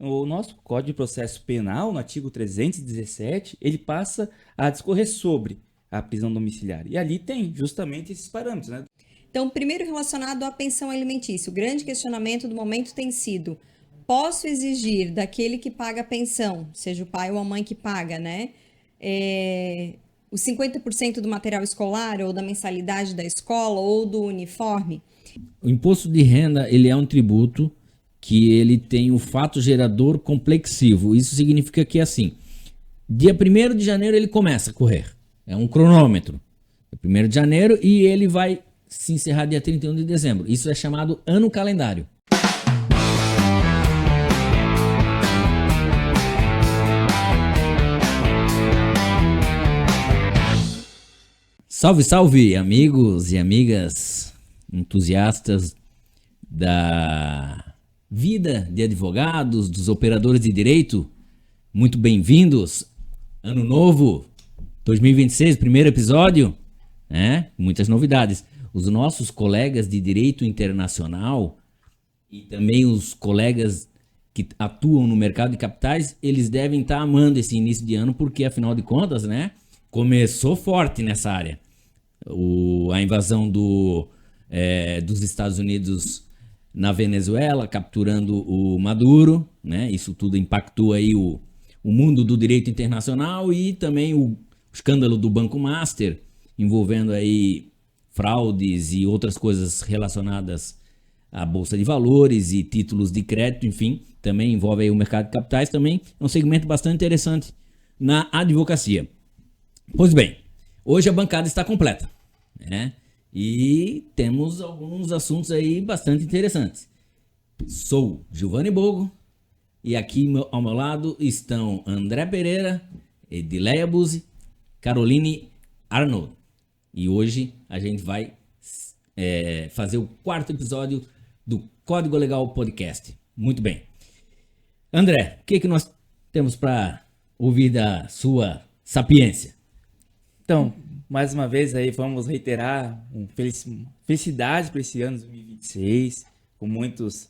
O nosso Código de Processo Penal, no artigo 317, ele passa a discorrer sobre a prisão domiciliar. E ali tem justamente esses parâmetros, né? Então, primeiro relacionado à pensão alimentícia, o grande questionamento do momento tem sido: posso exigir daquele que paga a pensão, seja o pai ou a mãe que paga, né? Os 50% do material escolar, ou da mensalidade da escola, ou do uniforme? O imposto de renda, ele é um tributo que ele tem um fato gerador complexivo. Isso significa que, assim, dia 1º de janeiro ele começa a correr. É um cronômetro. É 1º de janeiro e ele vai se encerrar dia 31 de dezembro. Isso é chamado ano calendário. Salve, salve, amigos e amigas entusiastas da vida de advogados, dos operadores de direito. Muito bem-vindos. Ano novo, 2026, primeiro episódio, né? Muitas novidades. Os nossos colegas de direito internacional e também os colegas que atuam no mercado de capitais, eles devem estar amando esse início de ano, porque afinal de contas, né? Começou forte nessa área. A invasão dos Estados Unidos na Venezuela, capturando o Maduro, né? Isso tudo impactou aí o mundo do direito internacional e também o escândalo do Banco Master, envolvendo aí fraudes e outras coisas relacionadas à Bolsa de Valores e títulos de crédito, enfim, também envolve aí o mercado de capitais, também é um segmento bastante interessante na advocacia. Pois bem, hoje a bancada está completa, né? E temos alguns assuntos aí bastante interessantes. Sou Giovanni Bogo e aqui ao meu lado estão André Pereira, Edileia Buzzi, Caroline Arnold. E hoje a gente vai fazer o 4º episódio do Código Legal Podcast. Muito bem. André, o que nós temos para ouvir da sua sapiência? Então, mais uma vez aí vamos reiterar felicidades para esse ano 2026, com muitas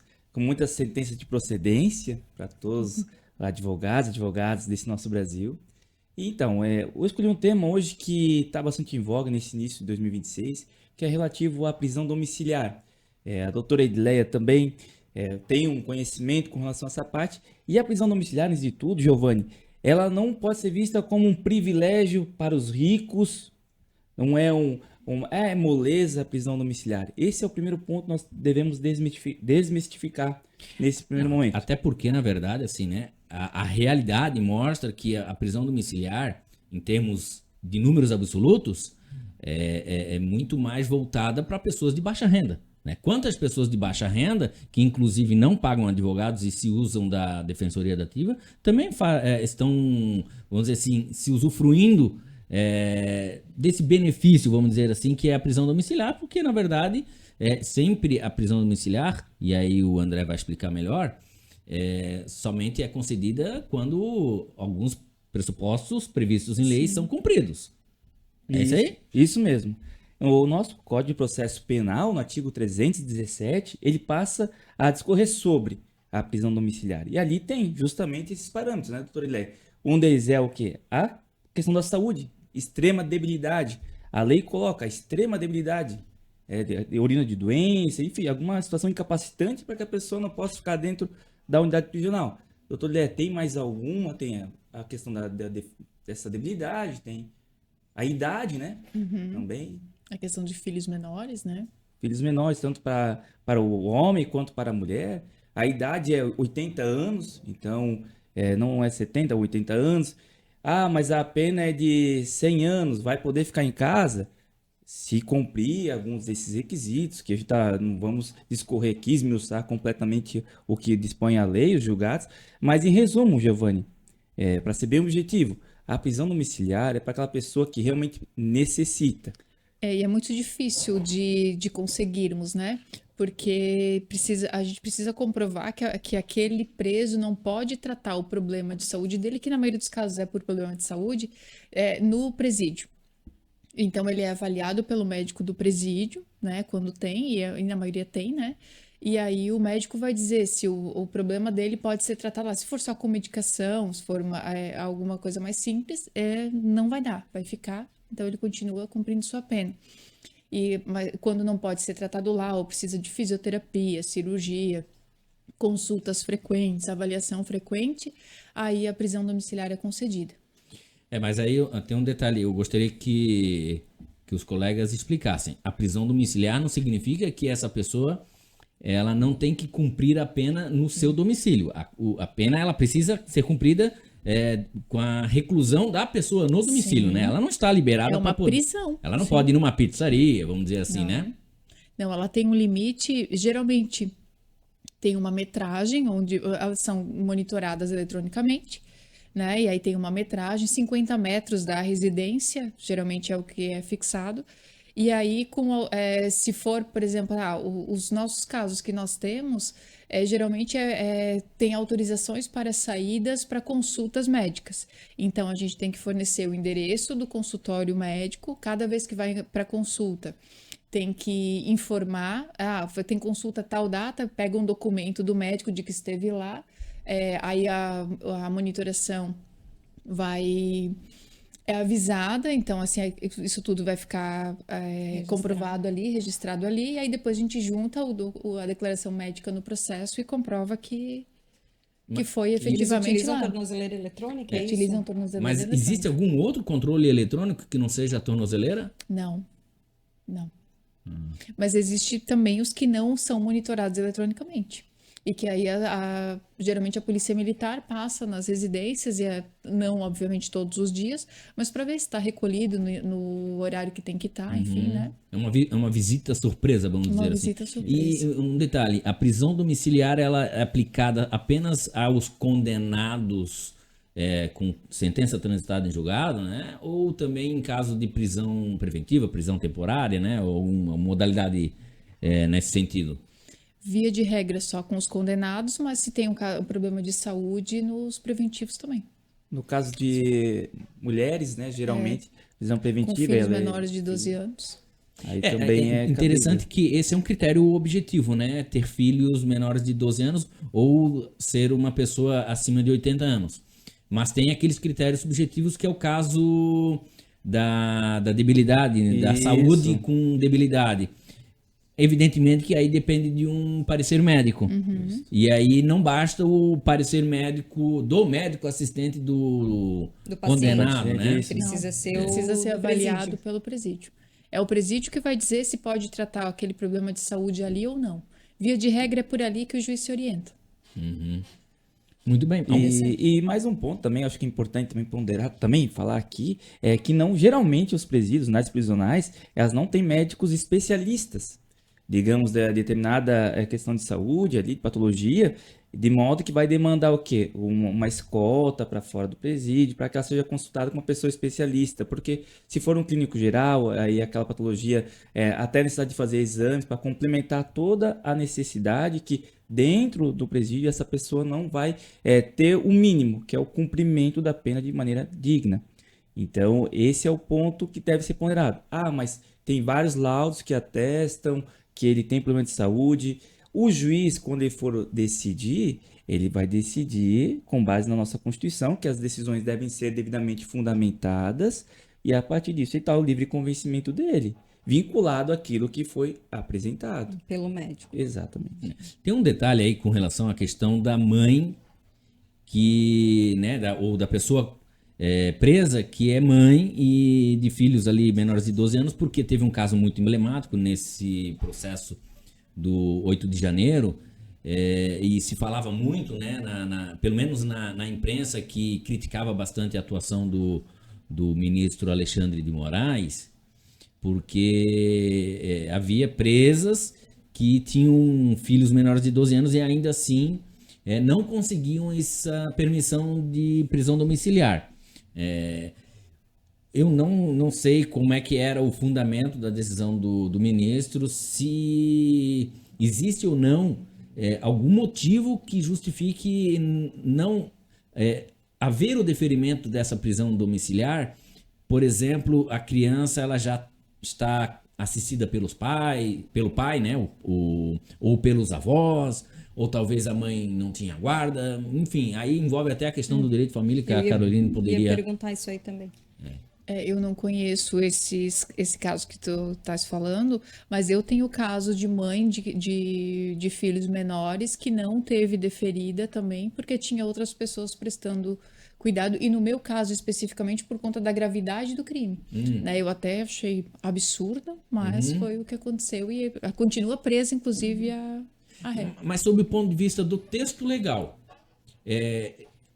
sentenças de procedência para todos os advogados desse nosso Brasil. E então, eu escolhi um tema hoje que está bastante em voga nesse início de 2026, que é relativo à prisão domiciliar. A doutora Edileia também tem um conhecimento com relação a essa parte. E a prisão domiciliar, antes de tudo, Giovanni, ela não pode ser vista como um privilégio para os ricos, não é moleza a prisão domiciliar. Esse é o primeiro ponto que nós devemos desmistificar nesse primeiro momento. Até porque, na verdade, assim, né, a realidade mostra que a prisão domiciliar, em termos de números absolutos, é muito mais voltada para pessoas de baixa renda. Né? Quantas pessoas de baixa renda, que inclusive não pagam advogados e se usam da Defensoria Dativa, também estão, vamos dizer assim, se usufruindo desse benefício, vamos dizer assim, que é a prisão domiciliar, porque na verdade sempre a prisão domiciliar, e aí o André vai explicar melhor, somente é concedida quando alguns pressupostos previstos em lei são cumpridos. É isso aí? Isso mesmo. O nosso Código de Processo Penal, no artigo 317, ele passa a discorrer sobre a prisão domiciliar. E ali tem justamente esses parâmetros, né, doutor Ilé? Um deles é o quê? A questão da saúde, extrema debilidade. A lei coloca extrema debilidade, de urina de doença, enfim, alguma situação incapacitante para que a pessoa não possa ficar dentro da unidade prisional. Doutor Ilé, tem mais alguma? Tem a questão dessa debilidade, tem a idade, né? Também. A questão de filhos menores, né? Filhos menores, tanto para o homem quanto para a mulher. A idade é 80 anos, então não é 70, 80 anos. Ah, mas a pena é de 100 anos, vai poder ficar em casa se cumprir alguns desses requisitos, que a gente não vamos discorrer aqui, esmiuçar completamente o que dispõe a lei, os julgados. Mas em resumo, Giovanni, para ser bem objetivo, a prisão domiciliar é para aquela pessoa que realmente necessita. E é muito difícil de conseguirmos, né? Porque a gente precisa comprovar que aquele preso não pode tratar o problema de saúde dele, que na maioria dos casos é por problema de saúde, no presídio. Então ele é avaliado pelo médico do presídio, né? Quando tem, e na maioria tem, né? E aí o médico vai dizer se o problema dele pode ser tratado lá. Se for só com medicação, se for alguma coisa mais simples, não vai dar, vai ficar. Então ele continua cumprindo sua pena. Mas quando não pode ser tratado lá, ou precisa de fisioterapia, cirurgia, consultas frequentes, avaliação frequente, aí a prisão domiciliar é concedida. Mas aí tem um detalhe, eu gostaria que os colegas explicassem. A prisão domiciliar não significa que essa pessoa ela não tem que cumprir a pena no seu domicílio. A pena ela precisa ser cumprida com a reclusão da pessoa no domicílio, Sim. né? Ela não está liberada É uma para poder. prisão. Ela não Sim. pode ir numa pizzaria, vamos dizer assim, Não. né? Não, ela tem um limite, geralmente tem uma metragem, onde elas são monitoradas eletronicamente, né? E aí tem uma metragem, 50 metros da residência, geralmente é o que é fixado. E aí, se for, por exemplo, os nossos casos que nós temos, geralmente tem autorizações para saídas para consultas médicas. Então, a gente tem que fornecer o endereço do consultório médico cada vez que vai para consulta. Tem que informar, tem consulta tal data, pega um documento do médico de que esteve lá, aí a monitoração é avisada, então assim, isso tudo vai ficar comprovado ali, registrado ali, e aí depois a gente junta a declaração médica no processo e comprova que foi Eles efetivamente utilizam lá. tornozeleira eletrônica, é Utilizam isso? tornozeleira Mas eletrônica. existe algum outro controle eletrônico que não seja a tornozeleira? Não. Mas existe também os que não são monitorados eletronicamente. E que aí, geralmente, a polícia militar passa nas residências, não, obviamente, todos os dias, mas para ver se está recolhido no horário que tem que estar, enfim, né? É uma visita surpresa, vamos Uma dizer visita assim. surpresa. E um detalhe, a prisão domiciliar ela é aplicada apenas aos condenados com sentença transitada em julgado, né? Ou também em caso de prisão preventiva, prisão temporária, né? Ou uma modalidade nesse sentido. Via de regra só com os condenados, mas se tem um problema de saúde, nos preventivos também. No caso de mulheres, né, geralmente, prisão Com preventiva... filhos ela menores de 12 anos. Aí também é interessante cabível. que esse é um critério objetivo, né? Ter filhos menores de 12 anos ou ser uma pessoa acima de 80 anos. Mas tem aqueles critérios subjetivos que é o caso da debilidade, da Isso. saúde com debilidade. Evidentemente que aí depende de um parecer médico. E aí não basta o parecer médico do médico assistente do condenado, né? Isso. Precisa ser Precisa ser do avaliado presídio. pelo presídio. É o presídio que vai dizer se pode tratar aquele problema de saúde ali ou não. Via de regra é por ali que o juiz se orienta. Muito bem. E mais um ponto também, acho que é importante também ponderar, também falar aqui, é que não, geralmente os presídios, unidades prisionais, elas não têm médicos especialistas, digamos, de determinada questão de saúde, ali, de patologia, de modo que vai demandar o quê? Uma escolta para fora do presídio, para que ela seja consultada com uma pessoa especialista, porque se for um clínico geral, aí aquela patologia, até a necessidade de fazer exames para complementar toda a necessidade que dentro do presídio essa pessoa não vai ter o mínimo, que é o cumprimento da pena de maneira digna. Então, esse é o ponto que deve ser ponderado. Mas tem vários laudos que atestam que ele tem problema de saúde. O juiz, quando ele for decidir, ele vai decidir com base na nossa Constituição, que as decisões devem ser devidamente fundamentadas, e a partir disso ele está o livre convencimento dele, vinculado àquilo que foi apresentado. Pelo médico. Exatamente. Tem um detalhe aí com relação à questão da mãe que, né, ou da pessoa presa que é mãe e de filhos ali menores de 12 anos, porque teve um caso muito emblemático nesse processo do 8 de janeiro, e se falava muito, né, pelo menos na imprensa, que criticava bastante a atuação do ministro Alexandre de Moraes, porque havia presas que tinham filhos menores de 12 anos e ainda assim não conseguiam essa permissão de prisão domiciliar. Eu não sei como é que era o fundamento da decisão do ministro, se existe ou não algum motivo que justifique não haver o deferimento dessa prisão domiciliar. Por exemplo, a criança ela já está assistida pelo pai, né? Ou pelos avós, ou talvez a mãe não tinha guarda, enfim, aí envolve até a questão do direito de família, que a Caroline Eu poderia... ia perguntar isso aí também. Eu não conheço esse caso que tu estás falando, mas eu tenho caso de mãe de filhos menores que não teve deferida também, porque tinha outras pessoas prestando cuidado, e no meu caso especificamente por conta da gravidade do crime. Né? Eu até achei absurdo, mas foi o que aconteceu e continua presa, inclusive, a ré. Mas sob o ponto de vista do texto legal,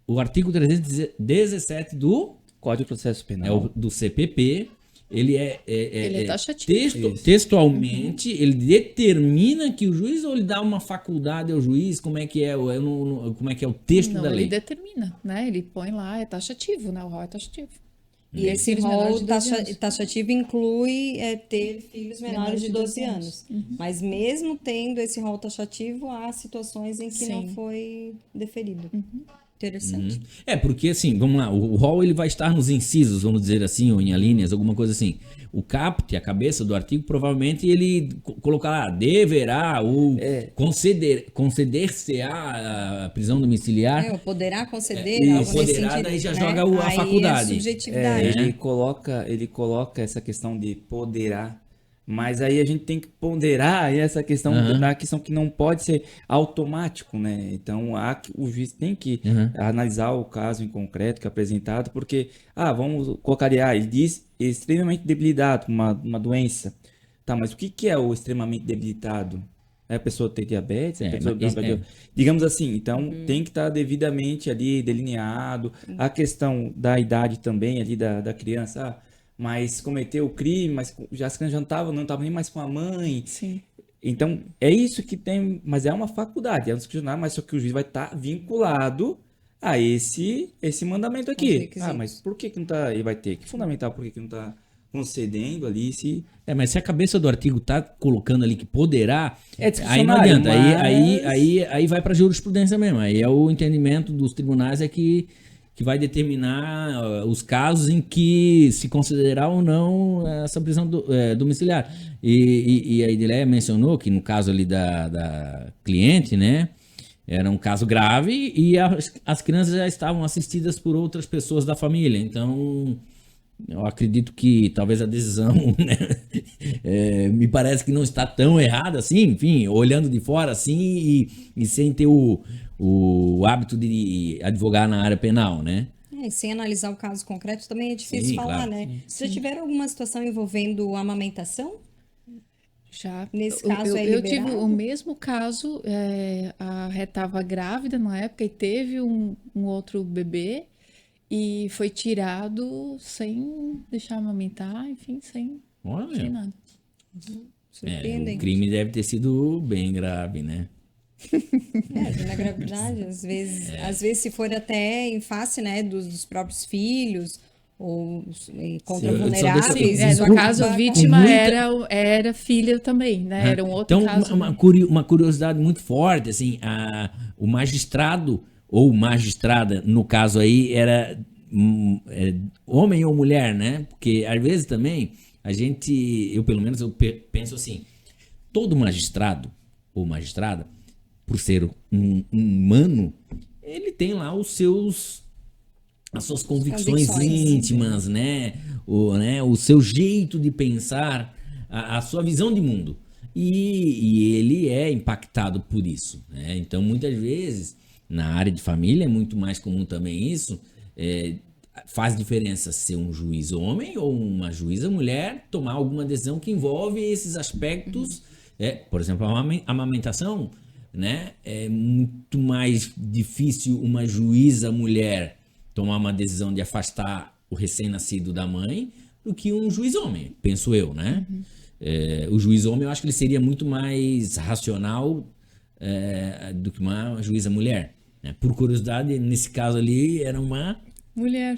o artigo 317 do... Código de Processo É Penal. do CPP, ele Ele é taxativo. textualmente, ele determina que o juiz, ou ele dá uma faculdade ao juiz, como é que é, como é que é o texto Não, da ele lei? determina, né? Ele põe lá, é taxativo, né? O rol é taxativo. E esse filhos menores rol de 12 anos. taxativo inclui ter filhos menores de 12 anos. Mas mesmo tendo esse rol taxativo, há situações em que não Sim. foi deferido. Interessante. Porque assim, vamos lá, o rol ele vai estar nos incisos, vamos dizer assim, ou em alíneas, alguma coisa assim. O caput, a cabeça do artigo, provavelmente ele colocará, deverá ou conceder-se a prisão domiciliar. O poderá conceder, E algo nesse poderá, sentido, daí já né? joga a Aí faculdade. É subjetividade. Ele coloca essa questão de poderá, mas aí a gente tem que ponderar essa questão da questão que não pode ser automático, né? Então o juiz tem que analisar o caso em concreto que é apresentado, porque vamos colocar ele diz extremamente debilitado, uma doença. Tá, mas o que é o extremamente debilitado? É a pessoa ter diabetes? Digamos assim, então tem que estar devidamente ali delineado. A questão da idade também ali da criança, mas cometeu o crime, mas as crianças não estavam nem mais com a mãe. Sim. Então, é isso que tem, mas é uma faculdade, é um discricionário, mas só que o juiz vai estar vinculado a esse mandamento aqui. Mas por que não está, ele vai ter que fundamentar por que não está concedendo ali se... Mas se a cabeça do artigo tá colocando ali que poderá, É aí não discricionário, adianta, mas... aí vai pra jurisprudência mesmo, aí é o entendimento dos tribunais que vai determinar os casos em que se considerar ou não essa prisão domiciliar. E a Edileia mencionou que no caso ali da cliente, né, era um caso grave e as crianças já estavam assistidas por outras pessoas da família, então... Eu acredito que talvez a decisão, né, me parece que não está tão errada assim, enfim, olhando de fora assim e sem ter o hábito de advogar na área penal, né? E sem analisar o caso concreto também é difícil Sim, falar, claro. né? Já tiveram alguma situação envolvendo amamentação? Já. Nesse caso eu tive liberado? o mesmo caso, a Ré estava grávida na época e teve um outro bebê e foi tirado sem deixar amamentar, enfim, sem nada. O crime deve ter sido bem grave, né? Na gravidade, às vezes se for até em face, né, dos próprios filhos ou contra Sim, vulneráveis. No caso, a vítima muita- era filha também, né? Era um outro Então, caso. uma curiosidade muito forte, assim, o magistrado ou magistrada, no caso aí, era homem ou mulher, né? Porque às vezes também eu pelo menos penso assim, todo magistrado ou magistrada, por ser um humano, ele tem lá as suas convicções íntimas, né? O seu jeito de pensar, a sua visão de mundo. E ele é impactado por isso, né? Então, muitas vezes, na área de família, é muito mais comum também isso, faz diferença ser um juiz homem ou uma juíza mulher tomar alguma decisão que envolve esses aspectos. Por exemplo, a amamentação, né? É muito mais difícil uma juíza mulher tomar uma decisão de afastar o recém-nascido da mãe do que um juiz homem, penso eu, né? O juiz homem, eu acho que ele seria muito mais racional do que uma juíza mulher, né? Por curiosidade, nesse caso ali, era uma... Mulher.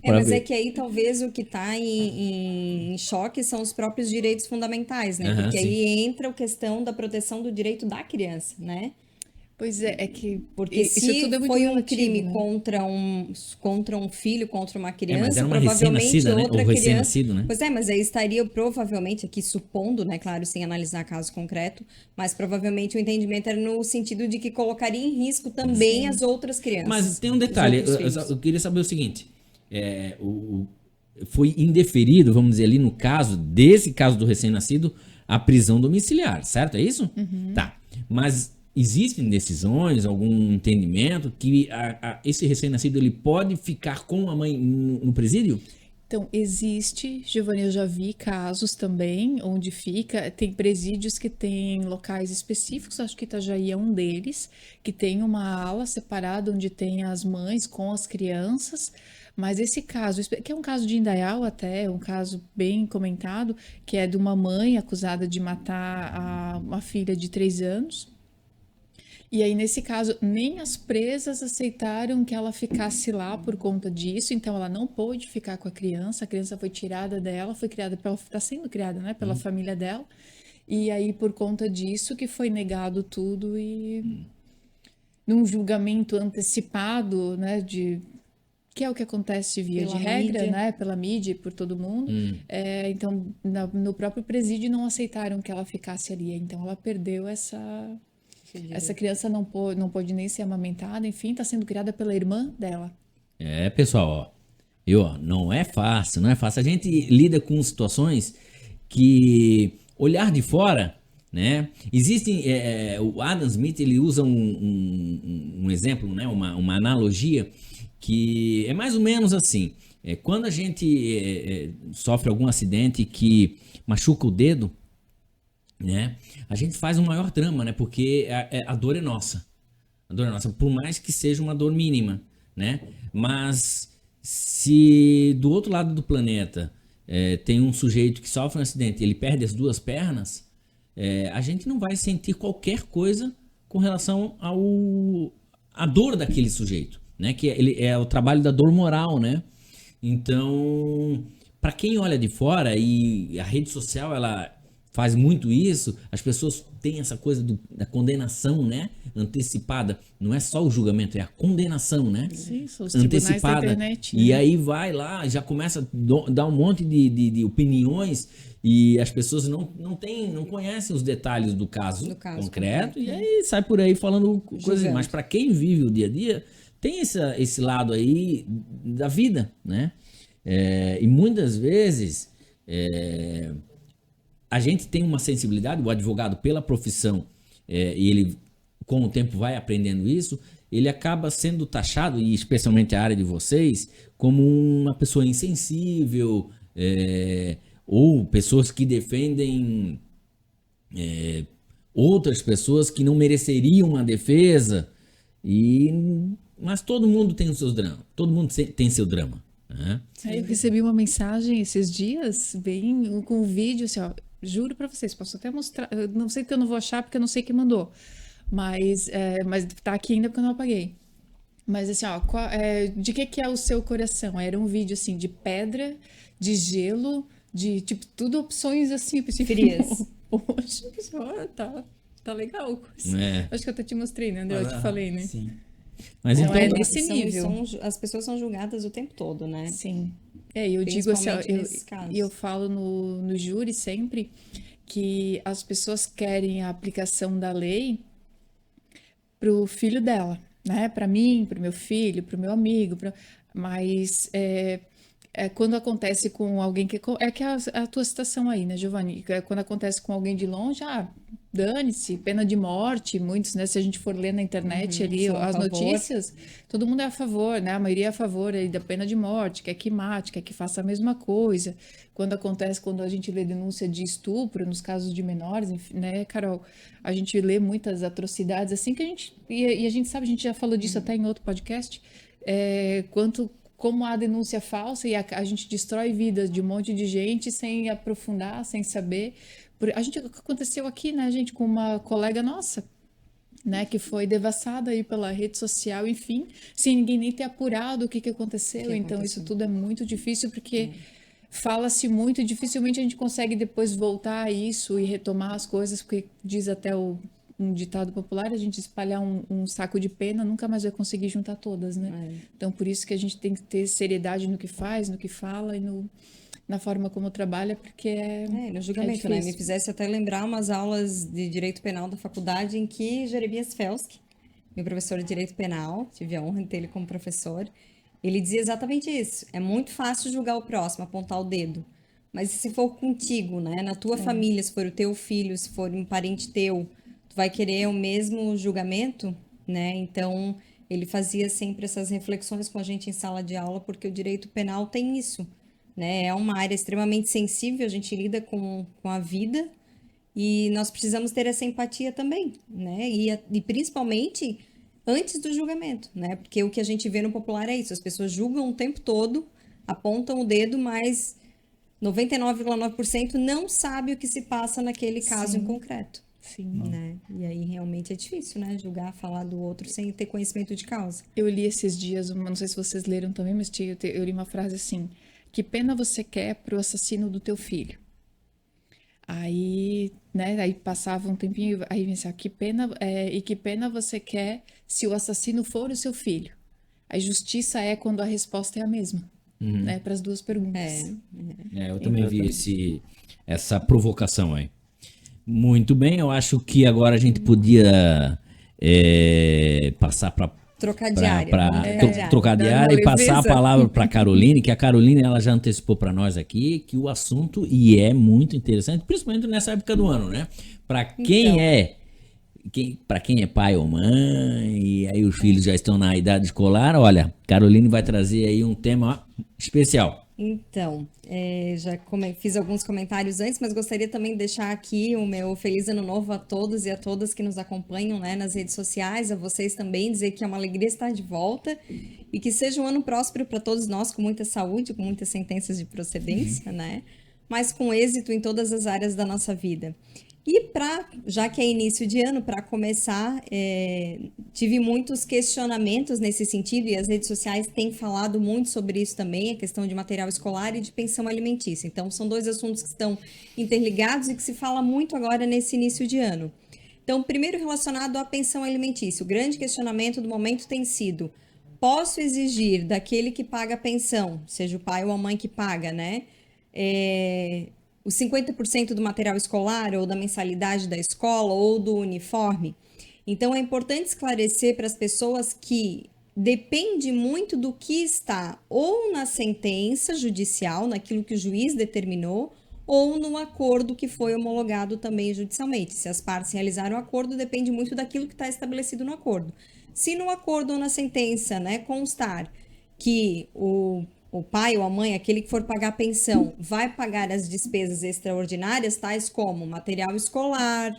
Mas é que aí talvez o que está em choque são os próprios direitos fundamentais, né? Porque aí entra a questão da proteção do direito da criança, né? Pois é que Porque isso se tudo é muito foi um relativo, crime né? contra um filho, contra uma Mas criança, era uma provavelmente recém-nascida, né? outra Ou criança. recém-nascido, né? Pois é, mas aí estaria provavelmente, aqui supondo, né, claro, sem analisar caso concreto, mas provavelmente o entendimento era no sentido de que colocaria em risco também as outras crianças. Mas tem um os detalhe, outros filhos. eu queria saber o seguinte, foi indeferido, vamos dizer ali no caso, desse caso do recém-nascido, a prisão domiciliar, certo? É isso? Tá, mas existem decisões, algum entendimento que esse recém-nascido ele pode ficar com a mãe no presídio? Então, existe, Giovanni, eu já vi casos também onde tem presídios que tem locais específicos, acho que Itajaí é um deles, que tem uma ala separada onde tem as mães com as crianças, mas esse caso, que é um caso de Indaial até, um caso bem comentado, que é de uma mãe acusada de matar uma filha de 3 anos. E aí, nesse caso, nem as presas aceitaram que ela ficasse lá por conta disso, então ela não pôde ficar com a criança foi tirada dela, foi criada está sendo criada, né, pela família dela, e aí por conta disso que foi negado tudo e num julgamento antecipado, né, que é o que acontece via Pela de regra, mídia. né, pela mídia e por todo mundo, então no próprio presídio não aceitaram que ela ficasse ali, então ela perdeu essa criança não pôde nem ser amamentada, enfim, está sendo criada pela irmã dela. Pessoal, não é fácil, não é fácil. A gente lida com situações que olhar de fora, né? Existem, o Adam Smith ele usa um exemplo, né? Uma analogia que é mais ou menos assim. Quando a gente sofre algum acidente que machuca o dedo, né? A gente faz um maior drama, né? Porque a dor é nossa. A dor é nossa, por mais que seja uma dor mínima, né? Mas se do outro lado do planeta tem um sujeito que sofre um acidente e ele perde as 2 pernas, a gente não vai sentir qualquer coisa com relação à dor daquele sujeito, né? Que ele é o trabalho da dor moral, né? Então, para quem olha de fora, e a rede social ela faz muito isso, as pessoas têm essa coisa da condenação, né? Antecipada. Não é só o julgamento, é a condenação, né? Sim, são os tribunais da internet, né? E aí vai lá, já começa a dar um monte de opiniões e as pessoas não conhecem os detalhes do caso concreto e aí sai por aí falando coisas. Mas para quem vive o dia a dia, tem esse lado aí da vida, né? E muitas vezes a gente tem uma sensibilidade, o advogado pela profissão, e ele com o tempo vai aprendendo isso, ele acaba sendo taxado, e especialmente a área de vocês, como uma pessoa insensível, ou pessoas que defendem outras pessoas que não mereceriam uma defesa, mas todo mundo tem os seus dramas, todo mundo tem seu drama. Né? Eu recebi uma mensagem esses dias, bem com um vídeo, assim, ó, juro pra vocês, posso até mostrar, eu não sei que eu não vou achar porque eu não sei quem mandou, mas tá aqui ainda porque eu não apaguei. Mas assim, ó, de que é o seu coração? Era um vídeo assim de pedra, de gelo, de tipo, tudo opções assim, Frias. Poxa, tá legal. Acho que eu até te mostrei, né, André? Eu te falei, né? Sim. Mas Então, então, nesse nível. As pessoas são julgadas o tempo todo, né? Sim. Eu digo assim, ó, Principalmente nesses casos. eu falo no júri sempre que as pessoas querem a aplicação da lei pro filho dela, né? Para mim, pro meu filho, pro meu amigo, mas quando acontece com alguém que a tua situação aí, né, Giovanni? Quando acontece com alguém de longe, dane-se, pena de morte, muitos, né? Se a gente for ler na internet ali são a as favor. notícias, todo mundo é a favor, né? A maioria é a favor aí da pena de morte, quer que mate, quer que faça a mesma coisa. Quando a gente lê denúncia de estupro, nos casos de menores, enfim, né, Carol? A gente lê muitas atrocidades assim que a gente sabe, a gente já falou disso até em outro podcast, como há denúncia falsa e a gente destrói vidas de um monte de gente sem aprofundar, sem saber. Aconteceu aqui, né, gente, com uma colega nossa, né, que foi devassada aí pela rede social, enfim, sem ninguém nem ter apurado o que aconteceu. Então, isso tudo é muito difícil, porque fala-se muito e dificilmente a gente consegue depois voltar a isso e retomar as coisas, porque diz até o um ditado popular, a gente espalhar um saco de pena nunca mais vai conseguir juntar todas, né? Então, por isso que a gente tem que ter seriedade no que faz, no que fala e na forma como trabalha, porque no julgamento, né? Me difícil. fizesse até lembrar umas aulas de Direito Penal da faculdade em que Jeremias Felski, meu professor de Direito Penal, tive a honra de ter ele como professor, ele dizia exatamente isso. É muito fácil julgar o próximo, apontar o dedo. Mas se for contigo, né? Na tua família, se for o teu filho, se for um parente teu, tu vai querer o mesmo julgamento, né? Então, ele fazia sempre essas reflexões com a gente em sala de aula, porque o direito penal tem isso, né? É uma área extremamente sensível, a gente lida com a vida e nós precisamos ter essa empatia também, né? E principalmente antes do julgamento, né? Porque o que a gente vê no popular é isso, as pessoas julgam o tempo todo, apontam o dedo, mas 99,9% não sabe o que se passa naquele caso em concreto. Sim. Né? E aí realmente é difícil, né? Julgar, falar do outro sem ter conhecimento de causa. Eu li esses dias, não sei se vocês leram também, mas eu li uma frase assim: que pena você quer pro assassino do teu filho? Aí, né, aí passava um tempinho, aí pensava, que pena você quer se o assassino for o seu filho? A justiça é quando a resposta é a mesma, né, para as duas perguntas. Eu também vi essa provocação aí. Muito bem, eu acho que agora a gente podia passar para Trocar de área. trocar de Dar área uma e passar a leveza. palavra para a Caroline, que a Caroline ela já antecipou para nós aqui que o assunto e é muito interessante, principalmente nessa época do ano, né? Para para quem é pai ou mãe, e aí os filhos já estão na idade escolar, olha, Caroline vai trazer aí um tema especial. Então, fiz alguns comentários antes, mas gostaria também de deixar aqui o meu feliz ano novo a todos e a todas que nos acompanham, né, nas redes sociais, a vocês também, dizer que é uma alegria estar de volta e que seja um ano próspero para todos nós, com muita saúde, com muitas sentenças de procedência, né, mas com êxito em todas as áreas da nossa vida. E já que é início de ano, para começar, tive muitos questionamentos nesse sentido e as redes sociais têm falado muito sobre isso também, a questão de material escolar e de pensão alimentícia. Então, são dois assuntos que estão interligados e que se fala muito agora nesse início de ano. Então, primeiro relacionado à pensão alimentícia, o grande questionamento do momento tem sido: posso exigir daquele que paga a pensão, seja o pai ou a mãe que paga, né? Os 50% do material escolar ou da mensalidade da escola ou do uniforme. Então, é importante esclarecer para as pessoas que depende muito do que está ou na sentença judicial, naquilo que o juiz determinou, ou no acordo que foi homologado também judicialmente. Se as partes realizaram o acordo, depende muito daquilo que está estabelecido no acordo. Se no acordo ou na sentença, né, constar que o pai ou a mãe, aquele que for pagar a pensão, vai pagar as despesas extraordinárias, tais como material escolar,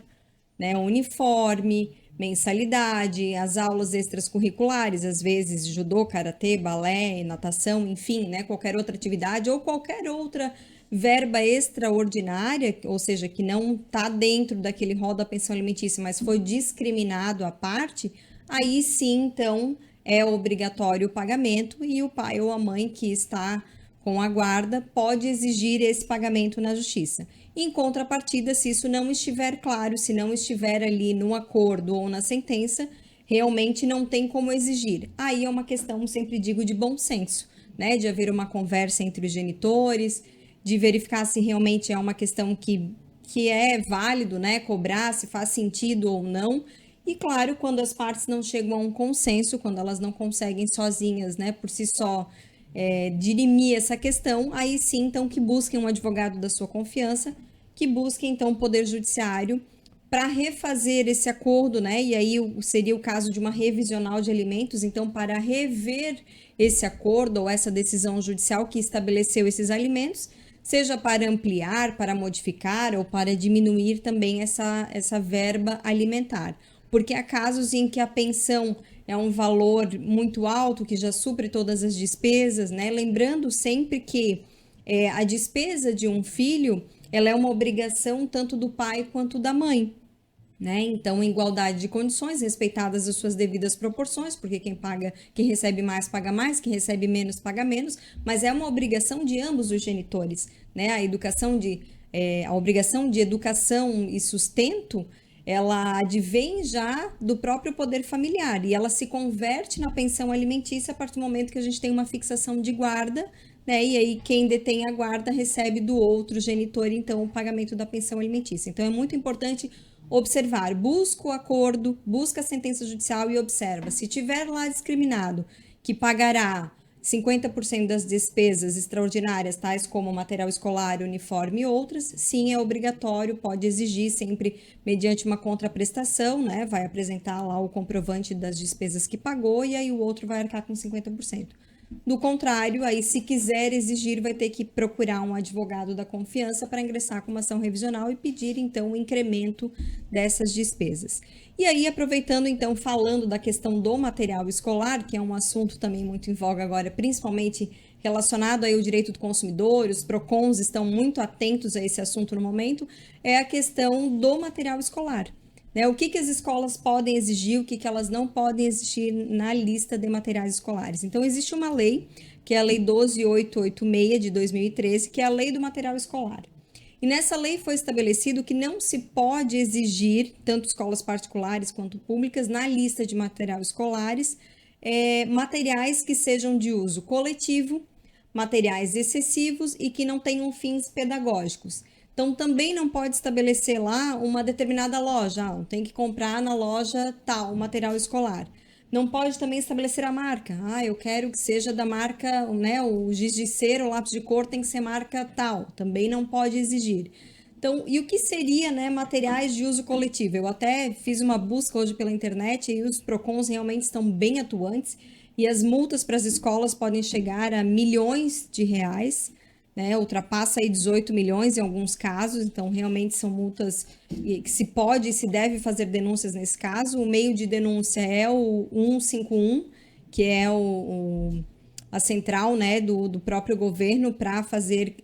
né, uniforme, mensalidade, as aulas extracurriculares, às vezes judô, karatê, balé, natação, enfim, né, qualquer outra atividade ou qualquer outra verba extraordinária, ou seja, que não está dentro daquele rol da pensão alimentícia, mas foi discriminado à parte, aí sim, então, é obrigatório o pagamento e o pai ou a mãe que está com a guarda pode exigir esse pagamento na justiça. Em contrapartida, se isso não estiver claro, se não estiver ali no acordo ou na sentença, realmente não tem como exigir. Aí é uma questão, sempre digo, de bom senso, né? De haver uma conversa entre os genitores, de verificar se realmente é uma questão que é válido, né? Cobrar, se faz sentido ou não. E claro, quando as partes não chegam a um consenso, quando elas não conseguem sozinhas, né, por si só, dirimir essa questão, aí sim, então, que busquem um advogado da sua confiança, que busquem, então, o Poder Judiciário para refazer esse acordo, né, e aí seria o caso de uma revisional de alimentos, então, para rever esse acordo ou essa decisão judicial que estabeleceu esses alimentos, seja para ampliar, para modificar ou para diminuir também essa verba alimentar. Porque há casos em que a pensão é um valor muito alto, que já supre todas as despesas, né? Lembrando sempre que a despesa de um filho, ela é uma obrigação tanto do pai quanto da mãe, né? Então, em igualdade de condições, respeitadas as suas devidas proporções, porque quem recebe mais paga mais, quem recebe menos paga menos, mas é uma obrigação de ambos os genitores, né? A obrigação de educação e sustento ela advém já do próprio poder familiar e ela se converte na pensão alimentícia a partir do momento que a gente tem uma fixação de guarda, né? E aí quem detém a guarda recebe do outro genitor, então, o pagamento da pensão alimentícia. Então é muito importante observar, busca o acordo, busca a sentença judicial e observa. Se tiver lá discriminado que pagará 50% das despesas extraordinárias, tais como material escolar, uniforme e outras, sim, é obrigatório, pode exigir sempre mediante uma contraprestação, né? Vai apresentar lá o comprovante das despesas que pagou e aí o outro vai arcar com 50%. Do contrário, aí se quiser exigir, vai ter que procurar um advogado da confiança para ingressar com uma ação revisional e pedir, então, o incremento dessas despesas. E aí, aproveitando, então, falando da questão do material escolar, que é um assunto também muito em voga agora, principalmente relacionado aí ao direito do consumidor, os PROCONs estão muito atentos a esse assunto no momento, é a questão do material escolar. Né? O que as escolas podem exigir, o que elas não podem exigir na lista de materiais escolares. Então, existe uma lei, que é a Lei 12.886 de 2013, que é a Lei do Material Escolar. E nessa lei foi estabelecido que não se pode exigir, tanto escolas particulares quanto públicas, na lista de material escolares, materiais que sejam de uso coletivo, materiais excessivos e que não tenham fins pedagógicos. Então, também não pode estabelecer lá uma determinada loja, tem que comprar na loja tal material escolar. Não pode também estabelecer a marca. Eu quero que seja da marca, né, o giz de cera, o lápis de cor tem que ser marca tal. Também não pode exigir. Então, e o que seria, né, materiais de uso coletivo? Eu até fiz uma busca hoje pela internet e os PROCONs realmente estão bem atuantes e as multas para as escolas podem chegar a milhões de reais. Né, ultrapassa aí 18 milhões em alguns casos, então realmente são multas que se pode e se deve fazer denúncias nesse caso. O meio de denúncia é o 151, que é a central, né, do próprio governo para fazer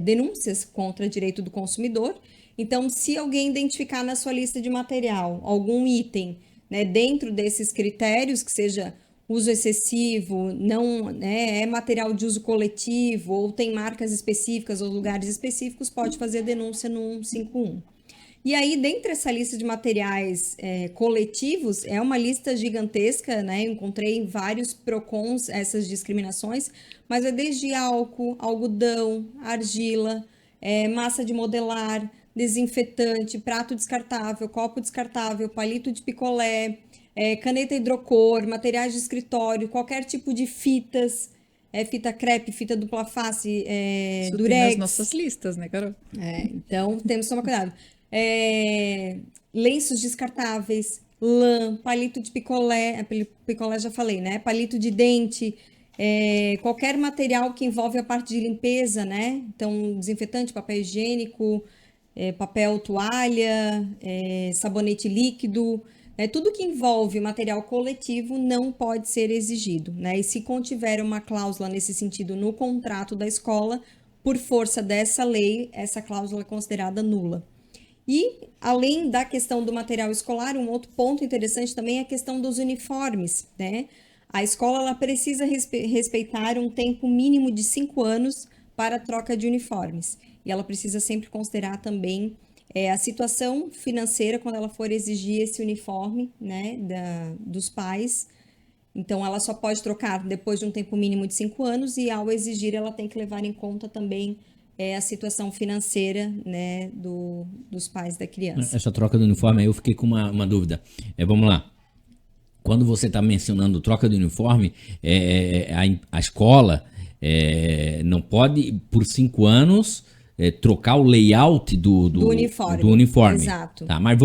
denúncias contra direito do consumidor. Então, se alguém identificar na sua lista de material algum item, né, dentro desses critérios, que seja uso excessivo, não, né, é material de uso coletivo, ou tem marcas específicas ou lugares específicos, pode fazer denúncia no 151. E aí, dentre essa lista de materiais coletivos, é uma lista gigantesca, né? Eu encontrei em vários PROCONs essas discriminações, mas é desde álcool, algodão, argila, massa de modelar, desinfetante, prato descartável, copo descartável, palito de picolé, caneta hidrocor, materiais de escritório, qualquer tipo de fitas, fita crepe, fita dupla face, Isso durex. tem nas nossas listas, né, Carol? Então, temos que tomar cuidado. Lenços descartáveis, lã, palito de picolé, picolé já falei, né? Palito de dente, qualquer material que envolve a parte de limpeza, né? Então, desinfetante, papel higiênico, papel toalha, sabonete líquido, tudo que envolve material coletivo não pode ser exigido, né? E se contiver uma cláusula nesse sentido no contrato da escola, por força dessa lei, essa cláusula é considerada nula. E, além da questão do material escolar, um outro ponto interessante também é a questão dos uniformes, né? A escola ela precisa respeitar um tempo mínimo de 5 anos para a troca de uniformes. E ela precisa sempre considerar também a situação financeira quando ela for exigir esse uniforme, né, dos pais. Então, ela só pode trocar depois de um tempo mínimo de 5 anos e, ao exigir, ela tem que levar em conta também a situação financeira, né, dos pais da criança. Essa troca do uniforme aí eu fiquei com uma dúvida. Vamos lá. Quando você está mencionando troca de uniforme, a escola não pode, por 5 anos, trocar o layout do uniforme. Exato. Tá, mas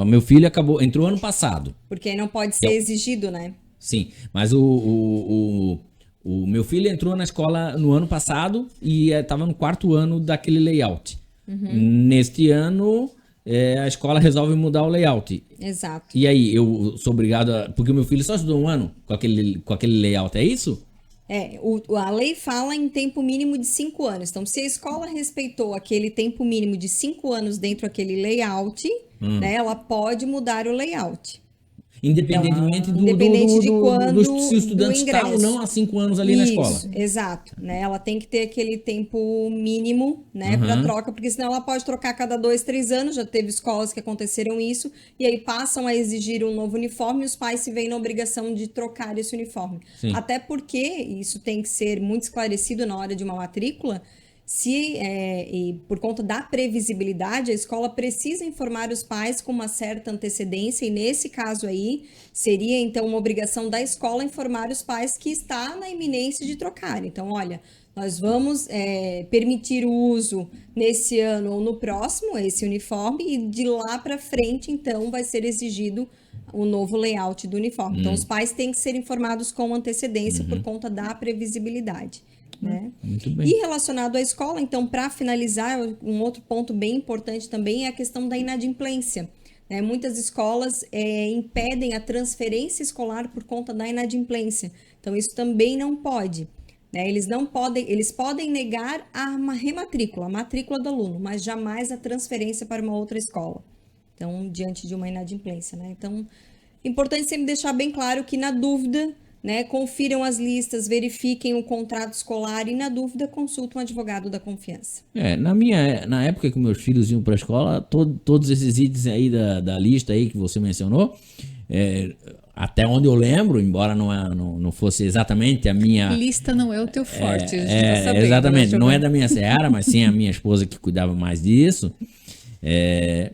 meu filho entrou ano passado. Porque não pode ser exigido, né? Sim, mas o meu filho entrou na escola no ano passado e estava no 4º ano daquele layout. Neste ano, a escola resolve mudar o layout. Exato. E aí, eu sou obrigado porque o meu filho só estudou 1 ano com aquele layout, é isso? A lei fala em tempo mínimo de 5 anos. Então, se a escola respeitou aquele tempo mínimo de 5 anos dentro daquele layout, né, ela pode mudar o layout. Independentemente independente de quando se o estudante do está ou ingresso. não há 5 anos ali na escola. Isso, exato, né? Ela tem que ter aquele tempo mínimo, né, para troca, porque senão ela pode trocar a cada 2, 3 anos. Já teve escolas que aconteceram isso, e aí passam a exigir um novo uniforme e os pais se veem na obrigação de trocar esse uniforme. Sim. Até porque isso tem que ser muito esclarecido na hora de uma matrícula. E por conta da previsibilidade, a escola precisa informar os pais com uma certa antecedência, e nesse caso aí, seria então uma obrigação da escola informar os pais que está na iminência de trocar. Então, olha, nós vamos permitir o uso nesse ano ou no próximo, esse uniforme, e de lá para frente, então, vai ser exigido o novo layout do uniforme. Então, os pais têm que ser informados com antecedência por conta da previsibilidade. Né? Muito bem. E relacionado à escola, então, para finalizar, um outro ponto bem importante também é a questão da inadimplência. Né? Muitas escolas impedem a transferência escolar por conta da inadimplência. Então, isso também não pode. Né? Eles podem negar a rematrícula, a matrícula do aluno, mas jamais a transferência para uma outra escola. Então, diante de uma inadimplência. Né? Então, é importante sempre deixar bem claro que, na dúvida, né, confiram as listas, verifiquem o contrato escolar e, na dúvida, consultem um advogado da confiança. Na época que meus filhos iam para a escola, todos esses itens aí da lista aí que você mencionou, até onde eu lembro, embora não fosse exatamente a minha... Lista não é o teu forte, a gente tá sabendo, exatamente, né, não é da minha seara, mas sim a minha esposa que cuidava mais disso.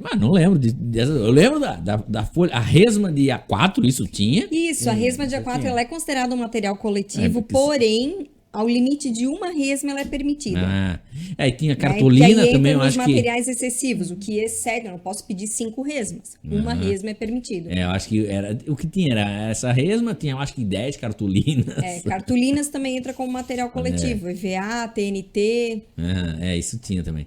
Mas não lembro eu lembro da folha, a resma de A4, isso tinha. Isso, a resma de A4 ela é considerada um material coletivo, porque porém, ao limite de uma resma ela é permitida. E tinha Né? cartolina Porque aí também, eu entra nos acho que... materiais excessivos, o que excede, eu não posso pedir 5 resmas. Uma resma é permitido. eu acho que o que tinha era essa resma, tinha eu acho que 10 cartolinas. Cartolinas também entra como material coletivo, EVA, TNT. Isso tinha também.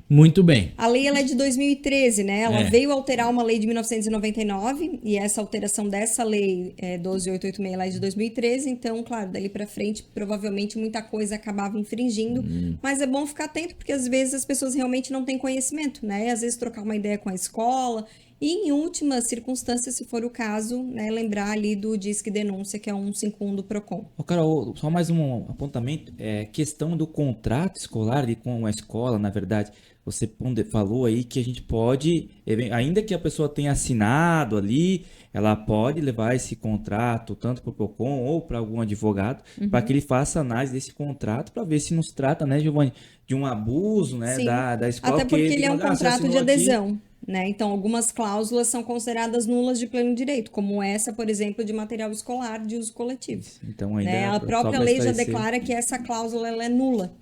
Muito bem. A lei ela é de 2013, né? Ela veio alterar uma lei de 1999 e essa alteração dessa lei 12886 lá é de 2013. Então, claro, dali para frente provavelmente muita coisa acabava infringindo, mas é bom ficar atento porque às vezes as pessoas realmente não têm conhecimento, né? E, às vezes trocar uma ideia com a escola e, em última circunstância, se for o caso, né, lembrar ali do Disque Denúncia, que é 151 do Procon. Carol, só mais um apontamento, questão do contrato escolar e com a escola, na verdade. Você falou aí que a gente pode, ainda que a pessoa tenha assinado ali, ela pode levar esse contrato tanto para o Procon ou para algum advogado, para que ele faça análise desse contrato para ver se não se trata, né, Giovanni, de um abuso, né, da escola. Até porque ele é um contrato de adesão. Aqui. Né? Então, algumas cláusulas são consideradas nulas de pleno direito, como essa, por exemplo, de material escolar de uso coletivo. Então, ainda né? A própria lei já declara que essa cláusula ela é nula.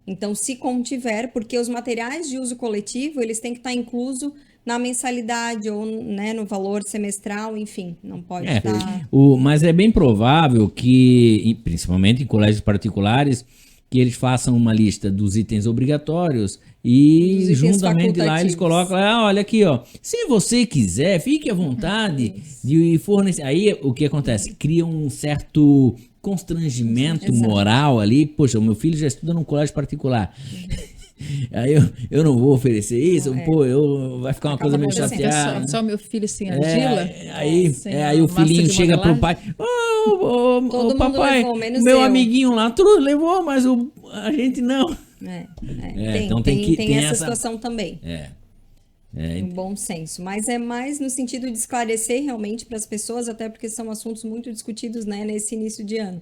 Então, se contiver, porque os materiais de uso coletivo, eles têm que estar incluso na mensalidade ou, né, no valor semestral, enfim, não pode estar... Mas é bem provável que, principalmente em colégios particulares, que eles façam uma lista dos itens obrigatórios e juntamente lá eles colocam, olha aqui, ó, se você quiser, fique à vontade de fornecer. Aí o que acontece? Cria um certo constrangimento moral ali. Poxa, o meu filho já estuda num colégio particular. Aí eu não vou oferecer isso, vai ficar uma coisa meio chateada. Só meu filho sem argila? Aí o filhinho chega pro pai, ô papai, meu amiguinho lá, tudo levou, mas a gente não. Então tem essa situação também. Um bom senso, mas é mais no sentido de esclarecer realmente para as pessoas, até porque são assuntos muito discutidos, né, nesse início de ano.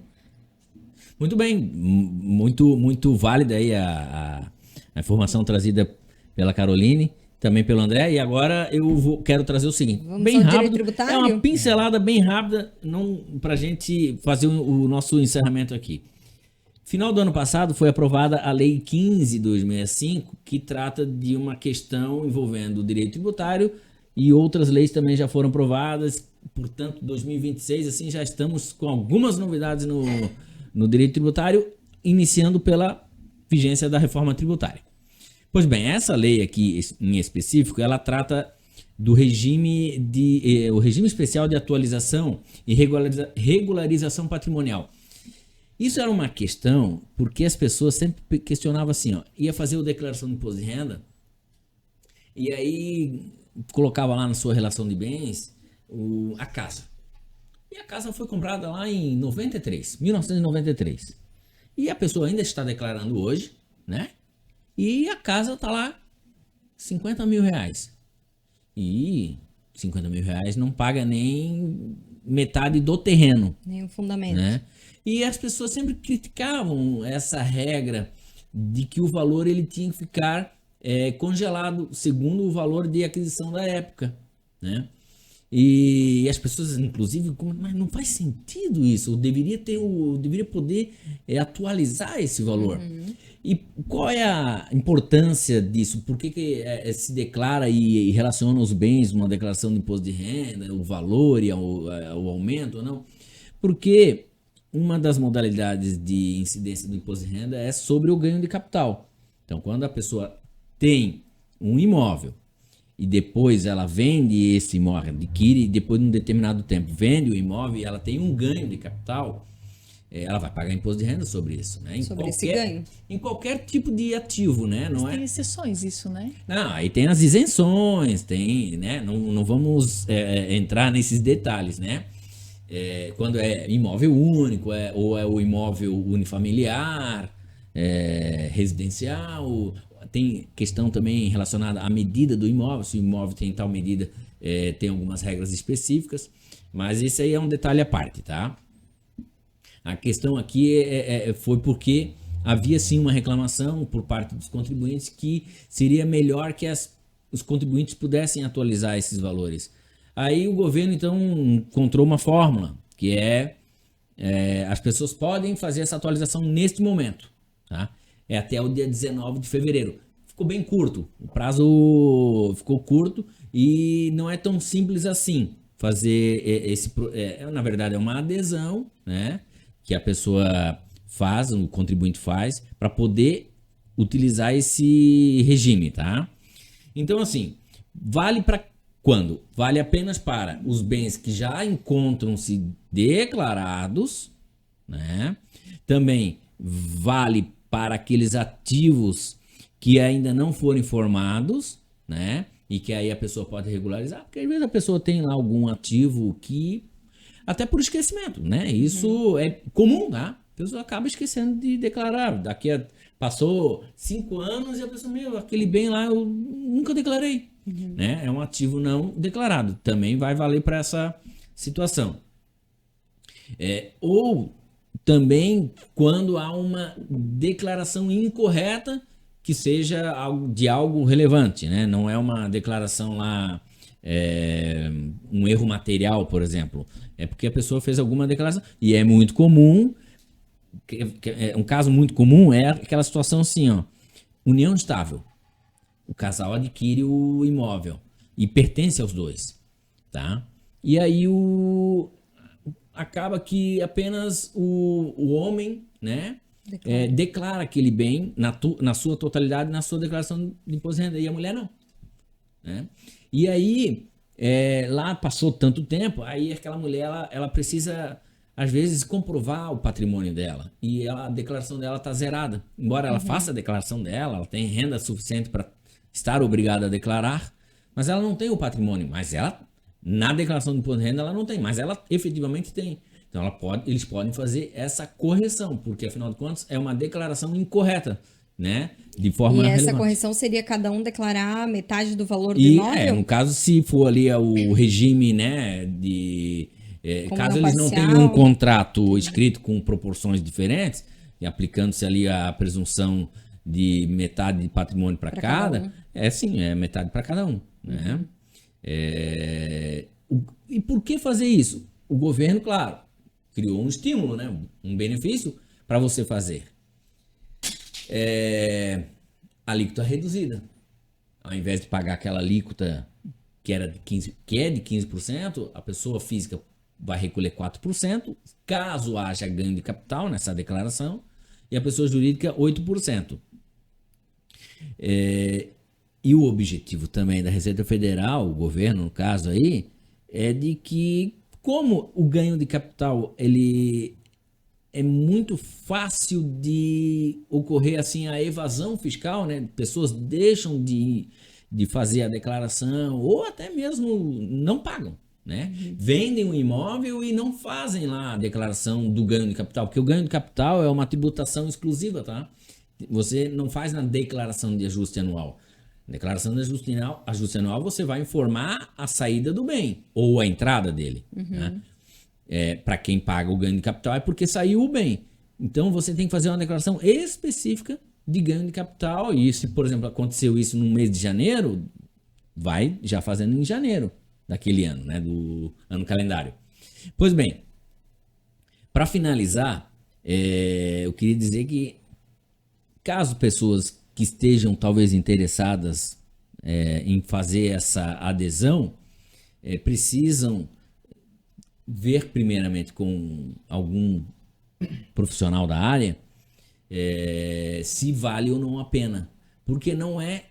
Muito bem, muito válida aí a informação trazida pela Caroline, também pelo André, e agora eu quero trazer o seguinte, bem rápido, é uma pincelada bem rápida, para a gente fazer o nosso encerramento aqui. Final do ano passado foi aprovada a Lei 15/2005, que trata de uma questão envolvendo o direito tributário, e outras leis também já foram aprovadas. Portanto, 2026, assim, já estamos com algumas novidades no direito tributário, iniciando pela vigência da reforma tributária. Pois bem, essa lei aqui em específico, ela trata do o regime especial de atualização e regularização patrimonial. Isso era uma questão porque as pessoas sempre questionavam assim, ia fazer a declaração de imposto de renda e aí colocava lá na sua relação de bens a casa. E a casa foi comprada lá em 1993. E a pessoa ainda está declarando hoje, né? E a casa está lá, 50 mil reais. E 50 mil reais não paga nem metade do terreno, Nenhum fundamento. né? E as pessoas sempre criticavam essa regra de que o valor ele tinha que ficar congelado segundo o valor de aquisição da época, né? E as pessoas, inclusive, mas não faz sentido isso. Deveria poder atualizar esse valor. E qual é a importância disso? Por que se declara e relaciona os bens numa declaração de imposto de renda, o valor e o aumento ou não? Porque uma das modalidades de incidência do imposto de renda é sobre o ganho de capital. Então, quando a pessoa tem um imóvel e depois ela vende esse imóvel, adquire e depois de um determinado tempo vende o imóvel e ela tem um ganho de capital, ela vai pagar imposto de renda sobre isso, né? Sobre esse ganho. Em qualquer tipo de ativo, né? Mas Não tem é? exceções isso, né? Não, aí tem as isenções, tem, né? Não vamos entrar nesses detalhes, né? Quando é imóvel único, ou é o imóvel unifamiliar, residencial, tem questão também relacionada à medida do imóvel, se o imóvel tem tal medida, tem algumas regras específicas, mas isso aí é um detalhe à parte, tá? A questão aqui foi porque havia sim uma reclamação por parte dos contribuintes que seria melhor que os contribuintes pudessem atualizar esses valores. Aí o governo então encontrou uma fórmula, que as pessoas podem fazer essa atualização neste momento, tá? É até o dia 19 de fevereiro. Ficou bem curto, o prazo ficou curto e não é tão simples assim fazer na verdade é uma adesão, né, que a pessoa faz, o contribuinte faz, para poder utilizar esse regime, tá? Então assim, vale para quando? Vale apenas para os bens que já encontram-se declarados, né? Também vale para aqueles ativos que ainda não foram informados, né? E que aí a pessoa pode regularizar, porque às vezes a pessoa tem lá algum ativo que, até por esquecimento, né? Isso é comum, tá? A pessoa acaba esquecendo de declarar. Passou 5 anos e a pessoa, aquele bem lá eu nunca declarei. Né? É um ativo não declarado. Também vai valer para essa situação. Ou também quando há uma declaração incorreta que seja de algo relevante, né? Não é uma declaração lá, um erro material, por exemplo. É porque a pessoa fez alguma declaração. E é muito comum, um caso muito comum é aquela situação assim, ó, união estável. O casal adquire o imóvel e pertence aos dois, tá? E aí acaba que apenas o homem, né, declara aquele bem na sua totalidade, na sua declaração de imposto de renda, e a mulher não, né? E aí lá passou tanto tempo, aí aquela mulher ela precisa às vezes comprovar o patrimônio dela e a declaração dela está zerada, embora ela faça a declaração dela, ela tem renda suficiente para estar obrigada a declarar, mas ela não tem o patrimônio, mas ela, na declaração do imposto de renda, ela não tem, mas ela efetivamente tem. Então eles podem fazer essa correção, porque afinal de contas é uma declaração incorreta, né? De forma E essa relevante. correção seria cada um declarar metade do valor do imóvel? No caso, se for ali o regime, né, caso eles não tenham um contrato escrito com proporções diferentes, e aplicando-se ali a presunção de metade de patrimônio para cada um. Metade para cada um, né? E por que fazer isso? O governo, claro, criou um estímulo, né? Um benefício para você fazer. Alíquota reduzida. Ao invés de pagar aquela alíquota que é de 15%, a pessoa física vai recolher 4%, caso haja ganho de capital nessa declaração, e a pessoa jurídica 8%. E o objetivo também da Receita Federal, o governo no caso aí, é de que, como o ganho de capital ele é muito fácil de ocorrer assim a evasão fiscal, né? Pessoas deixam de fazer a declaração ou até mesmo não pagam, né? Vendem um imóvel e não fazem lá a declaração do ganho de capital, porque o ganho de capital é uma tributação exclusiva, tá? Você não faz na declaração de ajuste anual. Declaração de ajuste anual, você vai informar a saída do bem ou a entrada dele, né? Para quem paga o ganho de capital é porque saiu o bem. Então você tem que fazer uma declaração específica de ganho de capital. E se, por exemplo, aconteceu isso no mês de janeiro, vai já fazendo em janeiro daquele ano, né? Do ano calendário. Pois bem, para finalizar, eu queria dizer que caso pessoas que estejam talvez interessadas em fazer essa adesão, precisam ver primeiramente com algum profissional da área se vale ou não a pena, porque não é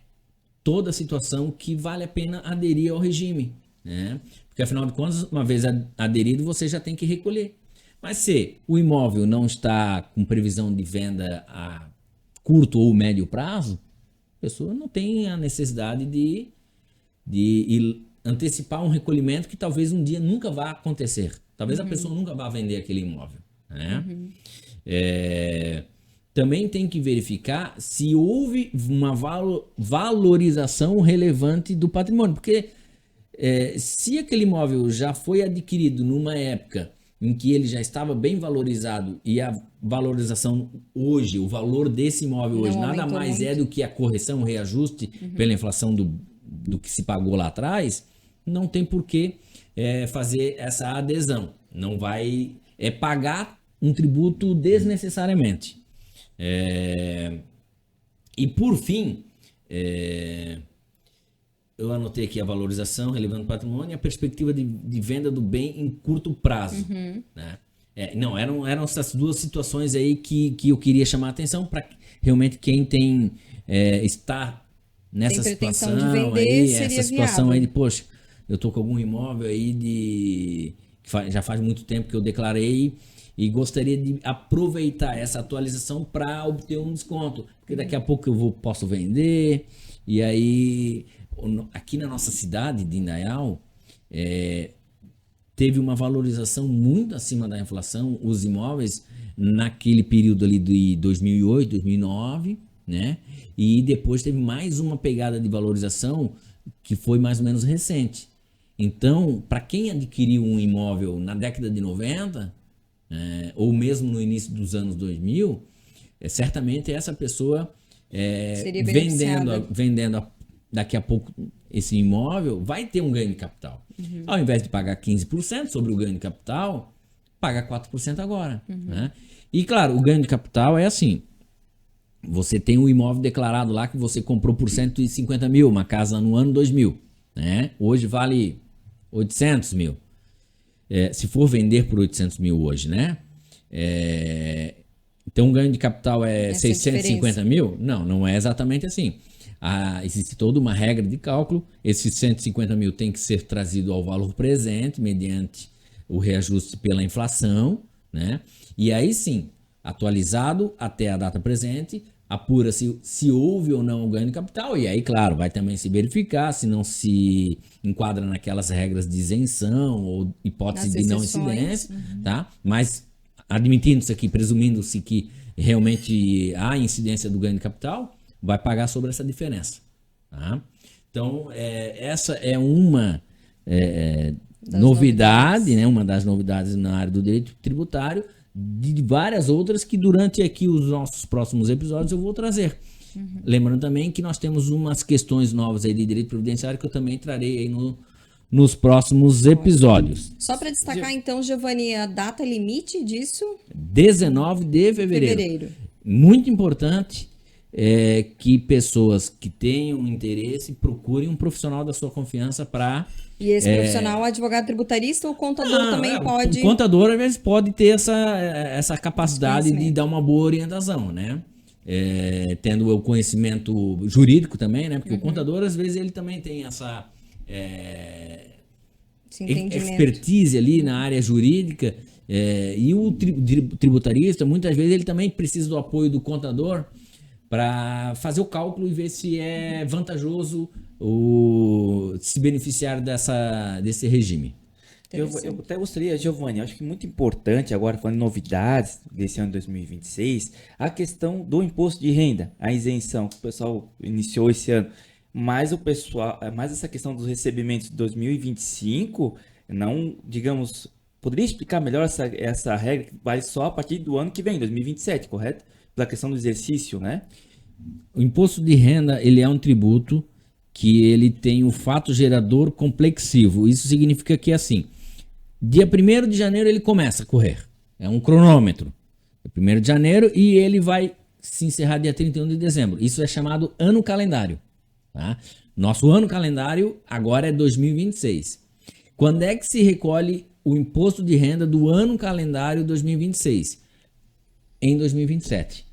toda situação que vale a pena aderir ao regime, né? Porque afinal de contas, uma vez aderido, você já tem que recolher. Mas se o imóvel não está com previsão de venda a curto ou médio prazo, a pessoa não tem a necessidade de antecipar um recolhimento que talvez um dia nunca vá acontecer. Talvez a pessoa nunca vá vender aquele imóvel, né? Também tem que verificar se houve uma valorização relevante do patrimônio, porque se aquele imóvel já foi adquirido numa época em que ele já estava bem valorizado e a valorização hoje, o valor desse imóvel hoje nada mais é do que a correção, o reajuste pela inflação do que se pagou lá atrás, não tem por que fazer essa adesão. Não vai pagar um tributo desnecessariamente. E por fim, eu anotei aqui a valorização relevante do patrimônio e a perspectiva de venda do bem em curto prazo, né? Não, eram essas duas situações aí que eu queria chamar a atenção para realmente quem está nessa situação de vender, aí, seria essa situação viável. aí de, poxa, eu tô com algum imóvel aí que já faz muito tempo que eu declarei e gostaria de aproveitar essa atualização para obter um desconto, porque daqui a pouco eu posso vender. E aí, aqui na nossa cidade de Indaial, teve uma valorização muito acima da inflação, os imóveis naquele período ali de 2008, 2009, né? E depois teve mais uma pegada de valorização que foi mais ou menos recente. Então, para quem adquiriu um imóvel na década de 90, ou mesmo no início dos anos 2000, certamente essa pessoa Seria beneficiada. vendendo daqui a pouco esse imóvel vai ter um ganho de capital. Ao invés de pagar 15% sobre o ganho de capital, paga 4% agora, né? E claro, o ganho de capital é assim: você tem um imóvel declarado lá que você comprou por 150 mil, uma casa no ano 2000, né? Hoje vale 800 mil. Se for vender por 800 mil hoje, né? Então o ganho de capital é Essa 650 mil? Não, não é exatamente assim. Existe toda uma regra de cálculo. Esses 150 mil tem que ser trazido ao valor presente, mediante o reajuste pela inflação, né? E aí sim, atualizado até a data presente, apura-se se houve ou não o ganho de capital. E aí, claro, vai também se verificar se não se enquadra naquelas regras de isenção ou hipótese de não incidência, tá? Mas admitindo-se aqui, presumindo-se que realmente há incidência do ganho de capital, vai pagar sobre essa diferença, tá? Então, essa é uma novidade, né? Uma das novidades na área do direito tributário, de várias outras que durante aqui os nossos próximos episódios eu vou trazer. Lembrando também que nós temos umas questões novas aí de direito previdenciário que eu também trarei aí nos próximos episódios. Só para destacar então, Giovanni, a data limite disso? 19 de fevereiro. Muito importante que pessoas que tenham interesse procurem um profissional da sua confiança para... E esse profissional, advogado tributarista ou contador também pode... O contador, às vezes, pode ter essa capacidade de dar uma boa orientação, né? Tendo o conhecimento jurídico também, né? Porque o contador, às vezes, ele também tem essa expertise ali na área jurídica. E o tributarista, muitas vezes, ele também precisa do apoio do contador para fazer o cálculo e ver se é vantajoso se beneficiar desse regime. Eu até gostaria, Giovanni, acho que muito importante agora, falando em novidades desse ano de 2026, a questão do imposto de renda, a isenção que o pessoal iniciou esse ano, mas mais essa questão dos recebimentos de 2025, não, digamos, poderia explicar melhor essa regra que vai só a partir do ano que vem, 2027, correto? Pela questão do exercício, né? O imposto de renda, ele é um tributo que ele tem um fato gerador complexivo. Isso significa que, assim, dia 1º de janeiro ele começa a correr. É um cronômetro. É 1º de janeiro e ele vai se encerrar dia 31 de dezembro. Isso é chamado ano calendário. Tá? Nosso ano calendário agora é 2026. Quando é que se recolhe o imposto de renda do ano calendário 2026? Em 2027.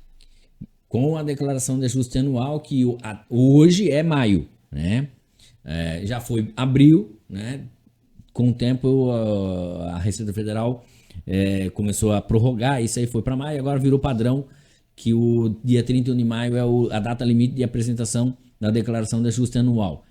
Com a declaração de ajuste anual, que hoje é maio, né? Já foi abril, né? Com o tempo a Receita Federal começou a prorrogar, isso aí foi para maio, agora virou padrão que o dia 31 de maio é a data limite de apresentação da declaração de ajuste anual.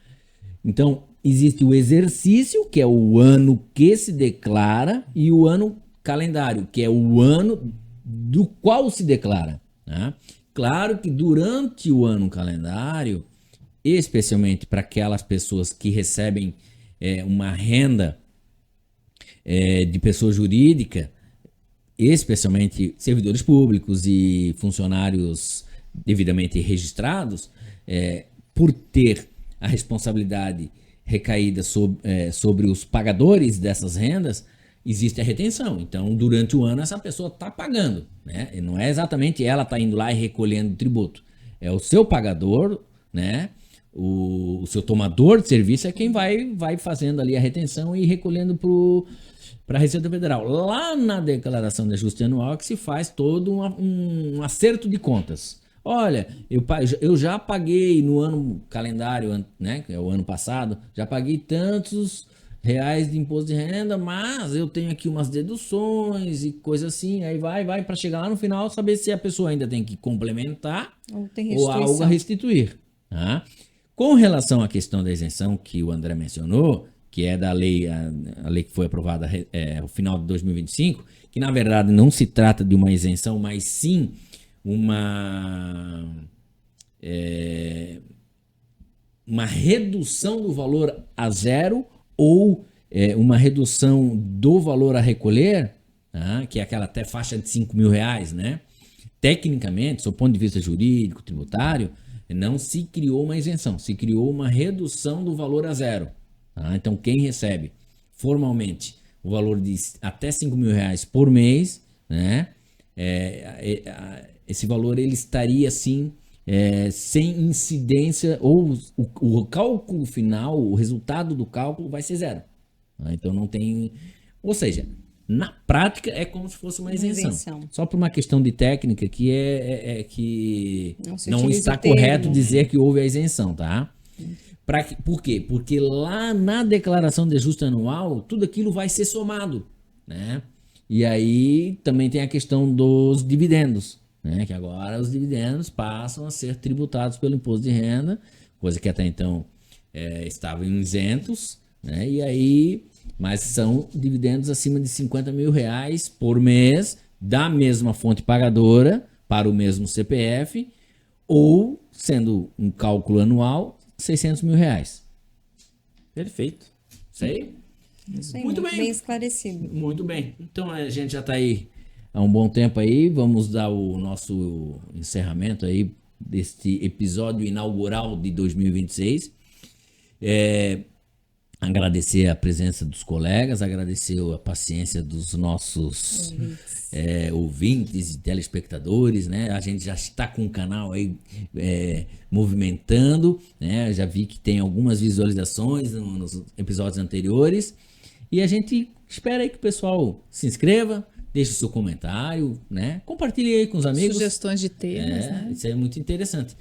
Então, existe o exercício, que é o ano que se declara, e o ano calendário, que é o ano do qual se declara, né? Claro que durante o ano calendário, especialmente para aquelas pessoas que recebem uma renda de pessoa jurídica, especialmente servidores públicos e funcionários devidamente registrados, por ter a responsabilidade recaída sobre os pagadores dessas rendas, existe a retenção. Então, durante o ano, essa pessoa está pagando, né? E não é exatamente ela está indo lá e recolhendo o tributo. É o seu pagador, né? O seu tomador de serviço é quem vai fazendo ali a retenção e recolhendo para a Receita Federal. Lá na declaração de ajuste anual que se faz todo um acerto de contas. Olha, eu já paguei no ano calendário, né? Que é o ano passado, já paguei tantos reais de imposto de renda, mas eu tenho aqui umas deduções e coisa assim, aí vai para chegar lá no final saber se a pessoa ainda tem que complementar ou algo a restituir. Tá? Com relação à questão da isenção que o André mencionou, que é da lei, a lei que foi aprovada no final de 2025, que na verdade não se trata de uma isenção, mas sim uma redução do valor a zero ou uma redução do valor a recolher, tá? Que é aquela até faixa de R$5.000, né? Tecnicamente, do ponto de vista jurídico, tributário, não se criou uma isenção, se criou uma redução do valor a zero. Tá? Então, quem recebe formalmente o valor de até R$5.000 por mês, né? Esse valor ele estaria assim sem incidência, ou o cálculo final, o resultado do cálculo vai ser zero. Tá? Então não tem, ou seja, na prática é como se fosse uma isenção. Só por uma questão de técnica que não está correto dizer que houve a isenção, tá? Por quê? Porque lá na declaração de ajuste anual, tudo aquilo vai ser somado, né? E aí também tem a questão dos dividendos, né? Que agora os dividendos passam a ser tributados pelo imposto de renda, coisa que até então estavam isentos, né? E aí, mas são dividendos acima de R$50.000 por mês da mesma fonte pagadora para o mesmo CPF, ou sendo um cálculo anual, R$600.000. Perfeito. Sei? Isso aí, muito bem esclarecido. Muito bem. Então a gente já está aí há um bom tempo aí. Vamos dar o nosso encerramento aí deste episódio inaugural de 2026. Agradecer a presença dos colegas, agradecer a paciência dos nossos ouvintes e telespectadores, né? A gente já está com o canal aí movimentando, né? Já vi que tem algumas visualizações nos episódios anteriores e a gente espera aí que o pessoal se inscreva, deixe o seu comentário, né? Compartilhe aí com os amigos. Sugestões de temas, né? Isso é muito interessante.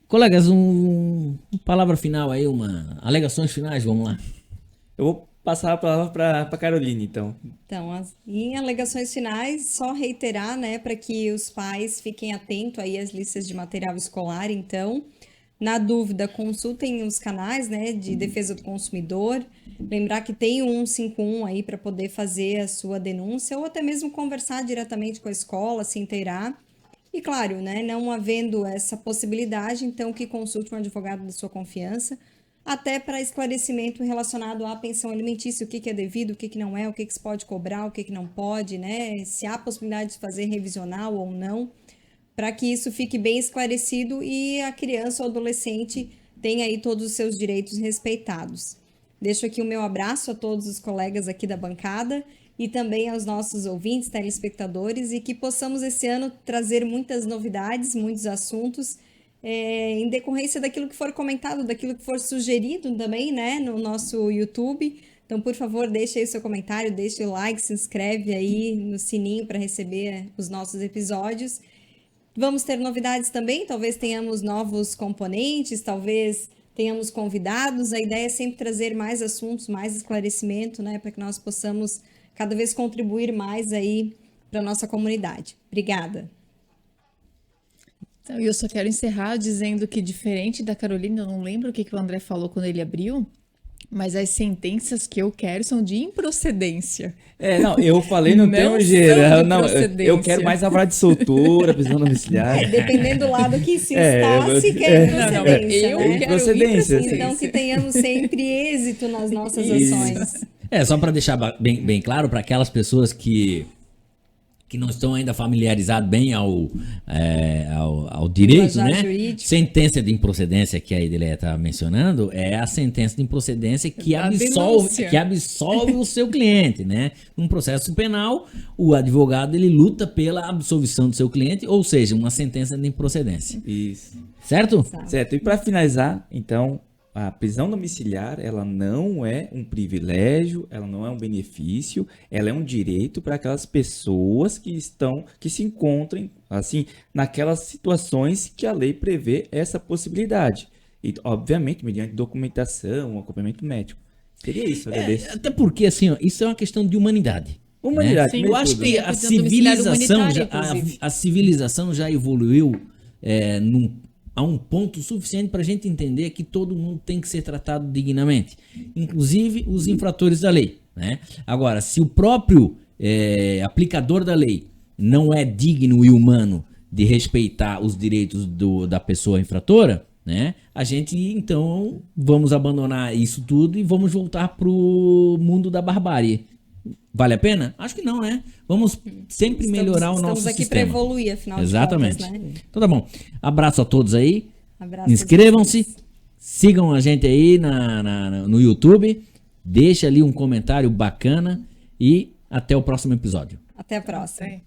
Colegas, palavra final aí, alegações finais, vamos lá. Eu vou passar a palavra para Caroline, então. Então, em alegações finais, só reiterar, né, para que os pais fiquem atentos aí às listas de material escolar. Então, na dúvida, consultem os canais, né, de defesa do consumidor, Lembrar que tem o 151 aí para poder fazer a sua denúncia ou até mesmo conversar diretamente com a escola, se inteirar. E claro, né, não havendo essa possibilidade, então que consulte um advogado da sua confiança, até para esclarecimento relacionado à pensão alimentícia, o que é devido, o que não é, o que se pode cobrar, o que não pode, né, se há possibilidade de fazer revisional ou não, para que isso fique bem esclarecido e a criança ou adolescente tenha aí todos os seus direitos respeitados. Deixo aqui o meu abraço a todos os colegas aqui da bancada e também aos nossos ouvintes, telespectadores, e que possamos esse ano trazer muitas novidades, muitos assuntos, em decorrência daquilo que for comentado, daquilo que for sugerido também, né, no nosso YouTube. Então, por favor, deixe aí o seu comentário, deixe o like, se inscreve aí no sininho para receber os nossos episódios. Vamos ter novidades também, talvez tenhamos novos componentes, talvez tenhamos convidados. A ideia é sempre trazer mais assuntos, mais esclarecimento, né, para que nós possamos cada vez contribuir mais aí para a nossa comunidade. Obrigada. Então, eu só quero encerrar dizendo que, diferente da Carolina, eu não lembro o que o André falou quando ele abriu, mas as sentenças que eu quero são de improcedência. Não, eu falei no termo geral. Não, eu quero mais falar de soltura, prisão domiciliar. Dependendo do lado que se está, se quer improcedência. Eu né? quero Procedência. Então, que tenhamos sempre êxito nas nossas ações. Só para deixar bem claro para aquelas pessoas que não estão ainda familiarizados bem ao direito, né? Jurídico. Sentença de improcedência que a Edileia está mencionando é a sentença de improcedência que absolve o seu cliente, né? Num processo penal, o advogado ele luta pela absolvição do seu cliente, ou seja, uma sentença de improcedência. Isso. Certo? Certo. E para finalizar, então, a prisão domiciliar, ela não é um privilégio, ela não é um benefício, ela é um direito para aquelas pessoas que se encontrem, assim, naquelas situações que a lei prevê essa possibilidade. E, obviamente, mediante documentação, acompanhamento médico. Seria isso, agradeço. Até porque, assim, ó, isso é uma questão de humanidade. Humanidade, né? Eu acho que a civilização já evoluiu a um ponto suficiente para a gente entender que todo mundo tem que ser tratado dignamente, inclusive os infratores da lei, né? Agora, se o próprio aplicador da lei não é digno e humano de respeitar os direitos da pessoa infratora, né? A gente, então, vamos abandonar isso tudo e vamos voltar para o mundo da barbárie. Vale a pena? Acho que não, né? Vamos sempre melhorar o nosso sistema. Estamos aqui para evoluir, afinal Exatamente. de contas, né? Então tá bom. Abraço a todos aí. Abraço. Inscrevam-se. Sigam a gente aí no YouTube. Deixa ali um comentário bacana. E até o próximo episódio. Até a próxima.